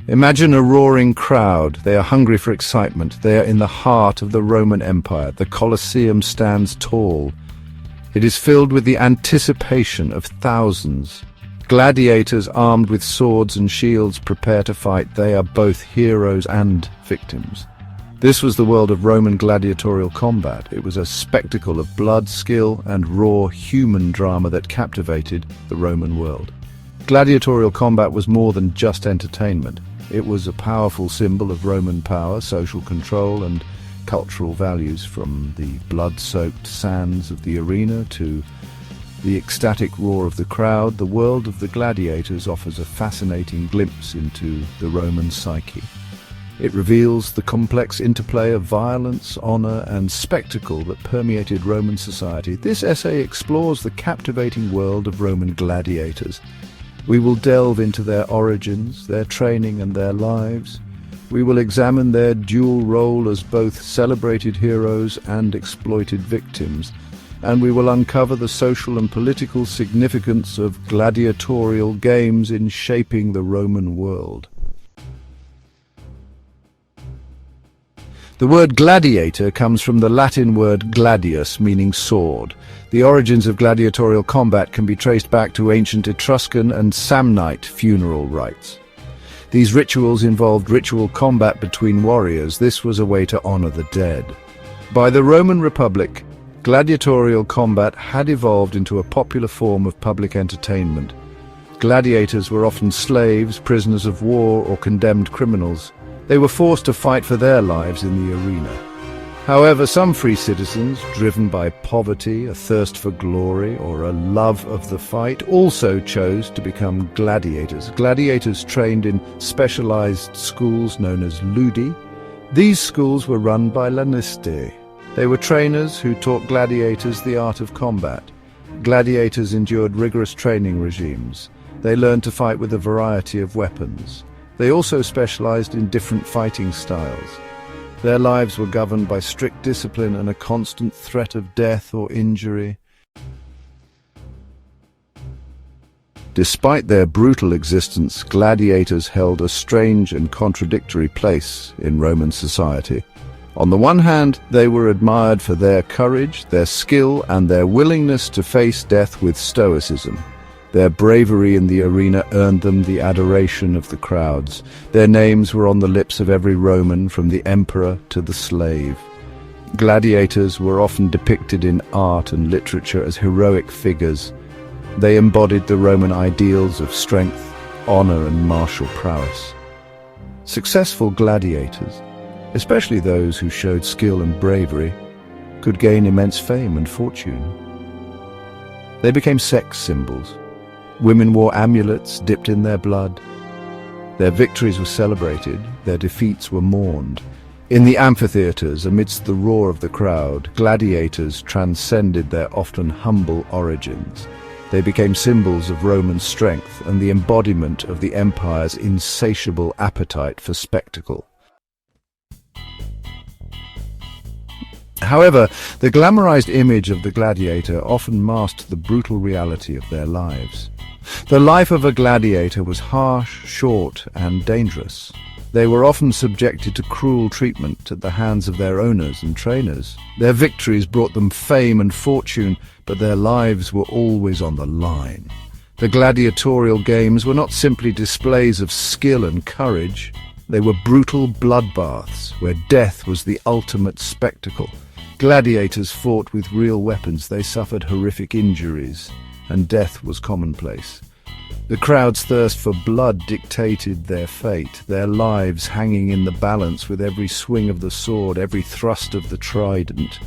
Imagine a roaring crowd. They are hungry for excitement. They are in the heart of the Roman Empire. The Colosseum stands tall. It is filled with the anticipation of thousands. Gladiators armed with swords and shields prepare to fight. They are both heroes and victims. This was the world of Roman gladiatorial combat. It was a spectacle of blood, skill, and raw human drama that captivated the Roman world. Gladiatorial combat was more than just entertainment. It was a powerful symbol of Roman power, social control, and cultural values. From the blood-soaked sands of the arena to the ecstatic roar of the crowd, the world of the gladiators offers a fascinating glimpse into the Roman psyche. It reveals the complex interplay of violence, honor, and spectacle that permeated Roman society. This essay explores the captivating world of Roman gladiators. We will delve into their origins, their training, and their lives. We will examine their dual role as both celebrated heroes and exploited victims, and we will uncover the social and political significance of gladiatorial games in shaping the Roman world. The word gladiator comes from the Latin word gladius, meaning sword. The origins of gladiatorial combat can be traced back to ancient Etruscan and Samnite funeral rites. These rituals involved ritual combat between warriors. This was a way to honor the dead. By the Roman Republic, gladiatorial combat had evolved into a popular form of public entertainment. Gladiators were often slaves, prisoners of war, or condemned criminals. They were forced to fight for their lives in the arena. However, some free citizens, driven by poverty, a thirst for glory, or a love of the fight, also chose to become gladiators. Gladiators trained in specialized schools known as ludi. These schools were run by lanistae. They were trainers who taught gladiators the art of combat. Gladiators endured rigorous training regimes. They learned to fight with a variety of weapons. They also specialized in different fighting styles. Their lives were governed by strict discipline and a constant threat of death or injury. Despite their brutal existence, gladiators held a strange and contradictory place in Roman society. On the one hand, they were admired for their courage, their skill, and their willingness to face death with stoicism. Their bravery in the arena earned them the adoration of the crowds. Their names were on the lips of every Roman, from the emperor to the slave. Gladiators were often depicted in art and literature as heroic figures. They embodied the Roman ideals of strength, honor, and martial prowess. Successful gladiators, especially those who showed skill and bravery, could gain immense fame and fortune. They became sex symbols. Women wore amulets dipped in their blood. Their victories were celebrated, their defeats were mourned. In the amphitheaters, amidst the roar of the crowd, gladiators transcended their often humble origins. They became symbols of Roman strength and the embodiment of the empire's insatiable appetite for spectacle. However, the glamorized image of the gladiator often masked the brutal reality of their lives. The life of a gladiator was harsh, short, and dangerous. They were often subjected to cruel treatment at the hands of their owners and trainers. Their victories brought them fame and fortune, but their lives were always on the line. The gladiatorial games were not simply displays of skill and courage. They were brutal bloodbaths, where death was the ultimate spectacle. Gladiators fought with real weapons. They suffered horrific injuries, and death was commonplace. The crowd's thirst for blood dictated their fate, their lives hanging in the balance with every swing of the sword, every thrust of the trident,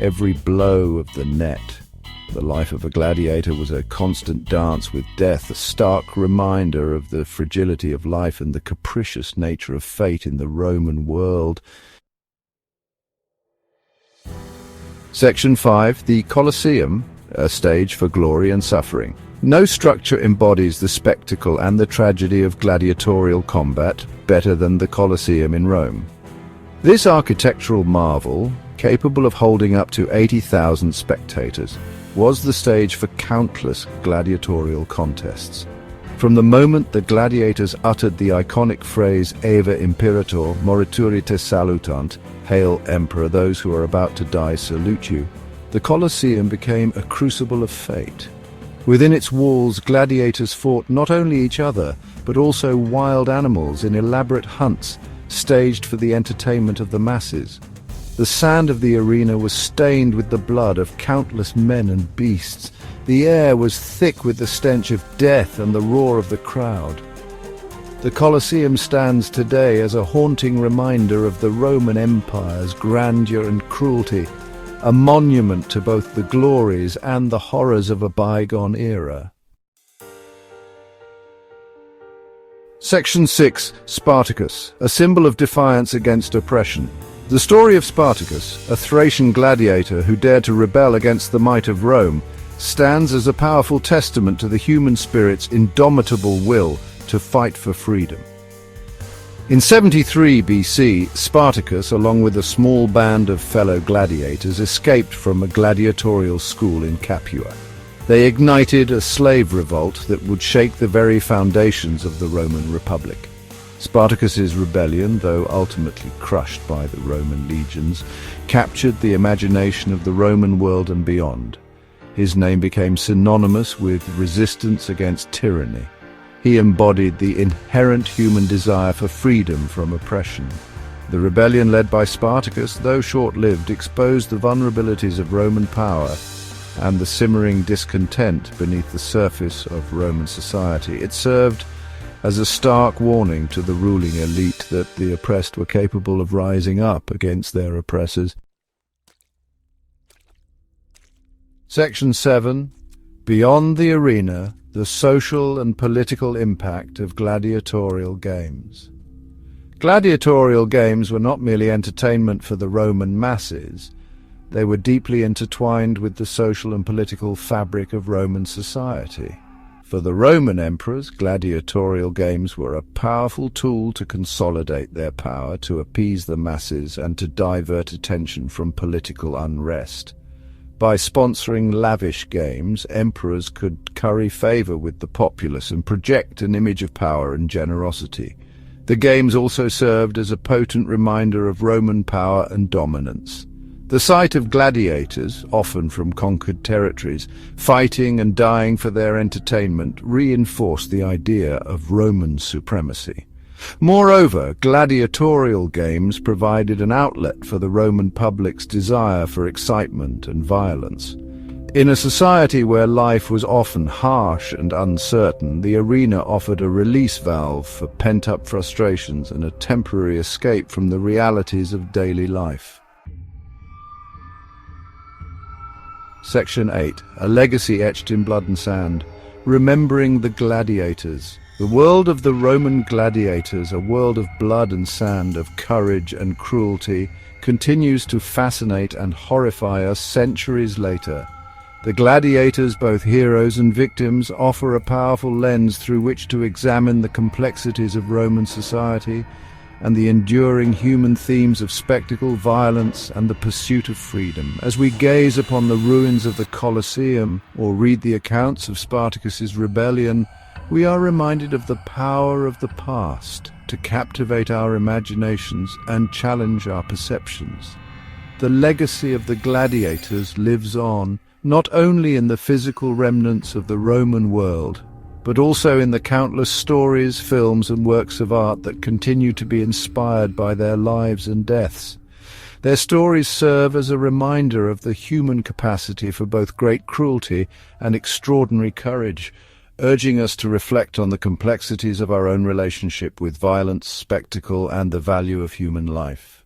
every blow of the net. The life of a gladiator was a constant dance with death, a stark reminder of the fragility of life and the capricious nature of fate in the Roman world. Section 5. The Colosseum, a stage for glory and suffering. No structure embodies the spectacle and the tragedy of gladiatorial combat better than the Colosseum in Rome. This architectural marvel, capable of holding up to 80,000 spectators, was the stage for countless gladiatorial contests. From the moment the gladiators uttered the iconic phrase "Ave Imperator, morituri te salutant," Hail Emperor, those who are about to die salute you, the Colosseum became a crucible of fate. Within its walls, gladiators fought not only each other, but also wild animals in elaborate hunts, staged for the entertainment of the masses. The sand of the arena was stained with the blood of countless men and beasts. The air was thick with the stench of death and the roar of the crowd. The Colosseum stands today as a haunting reminder of the Roman Empire's grandeur and cruelty, a monument to both the glories and the horrors of a bygone era. Section 6. Spartacus, a symbol of defiance against oppression. The story of Spartacus, a Thracian gladiator who dared to rebel against the might of Rome, stands as a powerful testament to the human spirit's indomitable will to fight for freedom. In 73 BC, Spartacus, along with a small band of fellow gladiators, escaped from a gladiatorial school in Capua. They ignited a slave revolt that would shake the very foundations of the Roman Republic. Spartacus's rebellion, though ultimately crushed by the Roman legions, captured the imagination of the Roman world and beyond. His name became synonymous with resistance against tyranny. He embodied the inherent human desire for freedom from oppression. The rebellion led by Spartacus, though short-lived, exposed the vulnerabilities of Roman power and the simmering discontent beneath the surface of Roman society. It served as a stark warning to the ruling elite that the oppressed were capable of rising up against their oppressors. Section 7. Beyond the arena, the social and political impact of gladiatorial games. Gladiatorial games were not merely entertainment for the Roman masses. They were deeply intertwined with the social and political fabric of Roman society. For the Roman emperors, gladiatorial games were a powerful tool to consolidate their power, to appease the masses, and to divert attention from political unrest. By sponsoring lavish games, emperors could curry favor with the populace and project an image of power and generosity. The games also served as a potent reminder of Roman power and dominance. The sight of gladiators, often from conquered territories, fighting and dying for their entertainment reinforced the idea of Roman supremacy. Moreover, gladiatorial games provided an outlet for the Roman public's desire for excitement and violence. In a society where life was often harsh and uncertain, the arena offered a release valve for pent-up frustrations and a temporary escape from the realities of daily life. Section 8. A legacy etched in blood and sand. Remembering the gladiators. The world of the Roman gladiators, a world of blood and sand, of courage and cruelty, continues to fascinate and horrify us centuries later. The gladiators, both heroes and victims, offer a powerful lens through which to examine the complexities of Roman society and the enduring human themes of spectacle, violence, and the pursuit of freedom. As we gaze upon the ruins of the Colosseum or read the accounts of Spartacus's rebellion, we are reminded of the power of the past to captivate our imaginations and challenge our perceptions. The legacy of the gladiators lives on, not only in the physical remnants of the Roman world, but also in the countless stories, films, and works of art that continue to be inspired by their lives and deaths. Their stories serve as a reminder of the human capacity for both great cruelty and extraordinary courage, urging us to reflect on the complexities of our own relationship with violence, spectacle, and the value of human life.